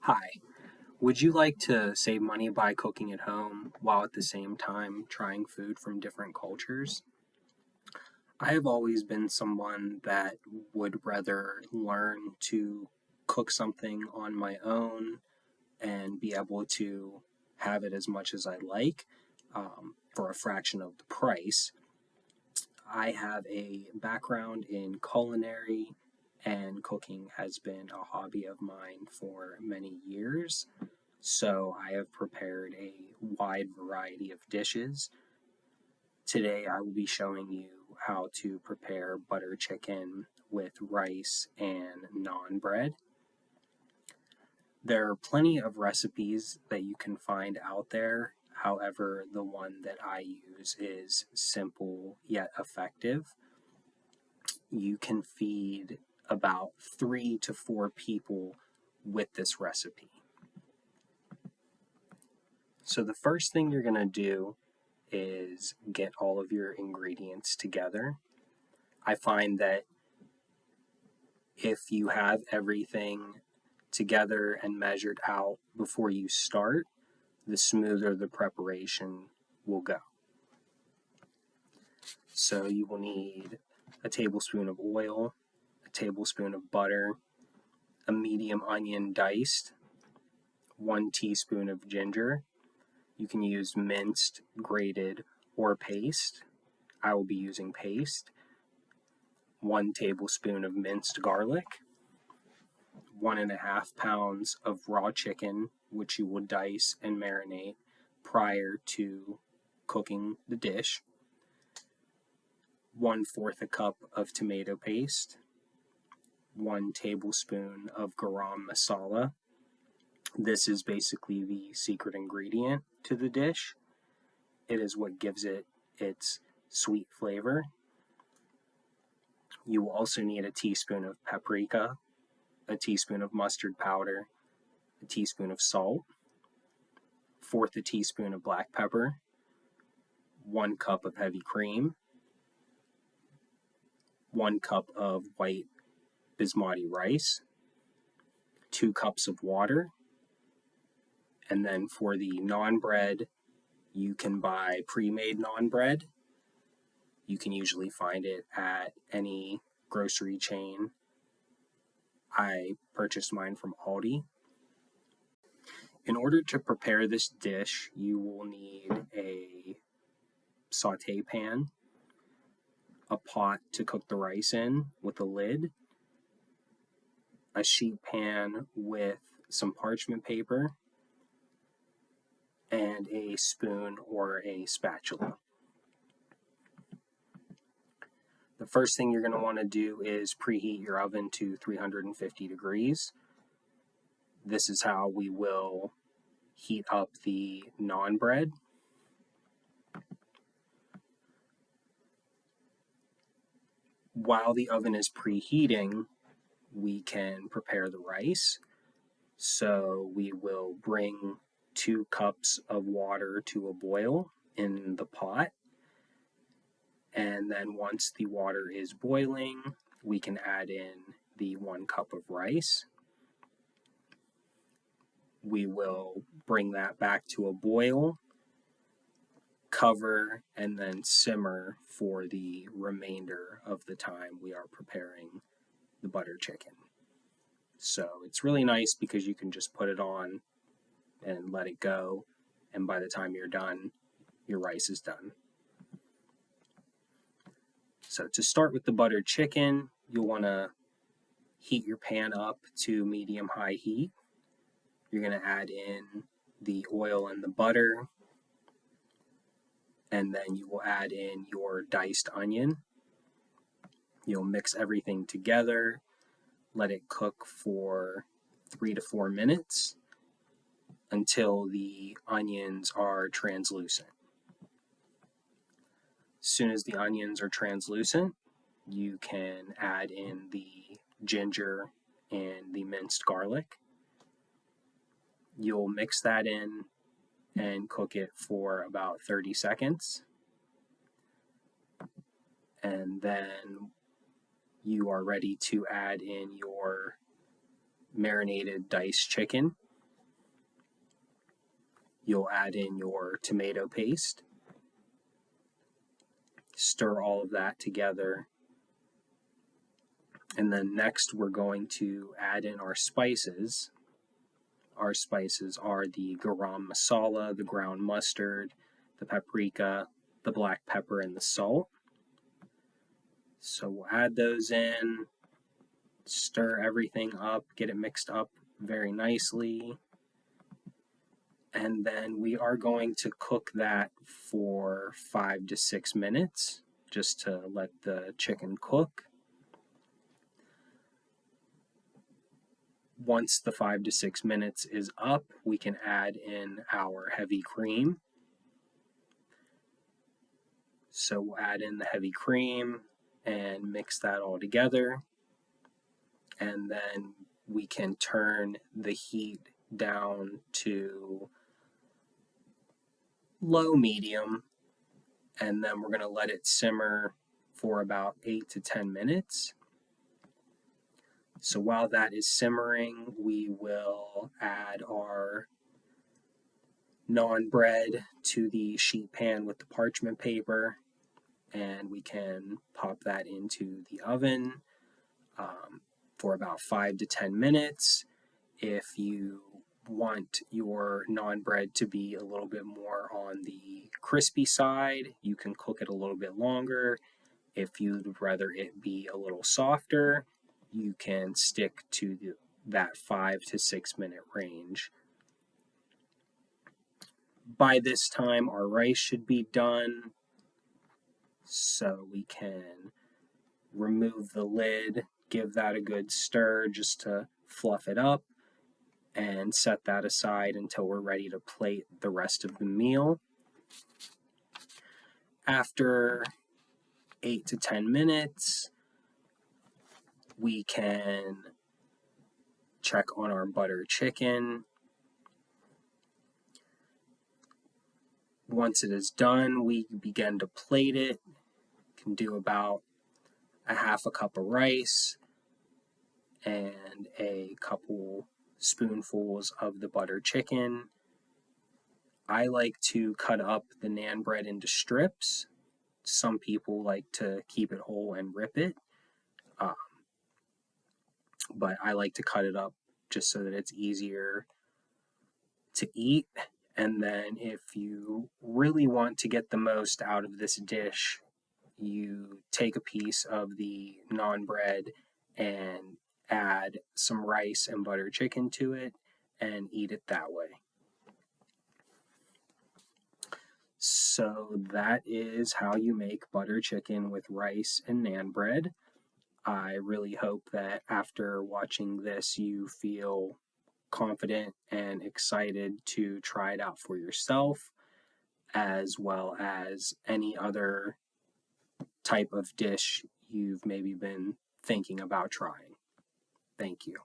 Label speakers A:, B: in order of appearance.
A: Hi, would you like to save money by cooking at home while at the same time trying food from different cultures? I have always been someone that would rather learn to cook something on my own and be able to have it as much as I like for a fraction of the price. I have a background in culinary, and cooking has been a hobby of mine for many years. So I have prepared a wide variety of dishes. Today I will be showing you how to prepare butter chicken with rice and naan bread. There are plenty of recipes that you can find out there. However, the one that I use is simple yet effective. You can feed about 3 to 4 people with this recipe. So the first thing you're going to do is get all of your ingredients together. I find that if you have everything together and measured out before you start, the smoother the preparation will go. So you will need a tablespoon of oil, a tablespoon of butter, a medium onion diced, 1 teaspoon of ginger. You can use minced, grated, or paste. I will be using paste. 1 tablespoon of minced garlic, 1.5 pounds of raw chicken, which you will dice and marinate prior to cooking the dish, 1/4 a cup of tomato paste, 1 tablespoon of garam masala. This is basically the secret ingredient to the dish. It is what gives it its sweet flavor. You will also need a teaspoon of paprika, a teaspoon of mustard powder, a teaspoon of salt, 1/4 a teaspoon of black pepper, 1 cup of heavy cream, 1 cup of white basmati rice, 2 cups of water, and then for the naan bread, you can buy pre-made naan bread. You can usually find it at any grocery chain. I purchased mine from Aldi. In order to prepare this dish, you will need a saute pan, a pot to cook the rice in with a lid, a sheet pan with some parchment paper, and a spoon or a spatula. The first thing you're going to want to do is preheat your oven to 350 degrees. This is how we will heat up the naan bread. While the oven is preheating, we can prepare the rice. So we will bring 2 cups of water to a boil in the pot. And then once the water is boiling, we can add in the 1 cup of rice. We will bring that back to a boil, cover, and then simmer for the remainder of the time we are preparing the butter chicken. So it's really nice because you can just put it on and let it go, and by the time you're done, your rice is done. So to start with the buttered chicken, you'll want to heat your pan up to medium-high heat. You're going to add in the oil and the butter, and then you will add in your diced onion. You'll mix everything together, let it cook for 3 to 4 minutes until the onions are translucent. As soon as the onions are translucent, you can add in the ginger and the minced garlic. You'll mix that in and cook it for about 30 seconds. And then you are ready to add in your marinated diced chicken. you'll add in your tomato paste, stir all of that together, and then next we're going to add in our spices. Our spices are the garam masala, the ground mustard, the paprika, the black pepper, and the salt. So we'll add those in, stir everything up, get it mixed up very nicely, and then we are going to cook that for 5 to 6 minutes just to let the chicken cook. Once the 5 to 6 minutes is up, we can add in our heavy cream. So we'll add in the heavy cream and mix that all together. And then we can turn the heat down to low medium, and then we're going to let it simmer for about 8 to 10 minutes. So while that is simmering, we will add our naan bread to the sheet pan with the parchment paper, and we can pop that into the oven for about 5 to 10 minutes. If you want your naan bread to be a little bit more on the crispy side, you can cook it a little bit longer. If you'd rather it be a little softer, you can stick to that 5 to 6 minute range. By this time, our rice should be done, so we can remove the lid, give that a good stir just to fluff it up, and set that aside until we're ready to plate the rest of the meal. After 8 to 10 minutes, we can check on our butter chicken. Once it is done, we begin to plate it. Can do about a half a cup of rice and a couple spoonfuls of the butter chicken. I like to cut up the naan bread into strips. Some people like to keep it whole and rip it, but I like to cut it up just so that it's easier to eat. And then if you really want to get the most out of this dish, you take a piece of the naan bread and add some rice and butter chicken to it and eat it that way. So that is how you make butter chicken with rice and naan bread. I really hope that after watching this you feel confident and excited to try it out for yourself, as well as any other type of dish you've maybe been thinking about trying. Thank you.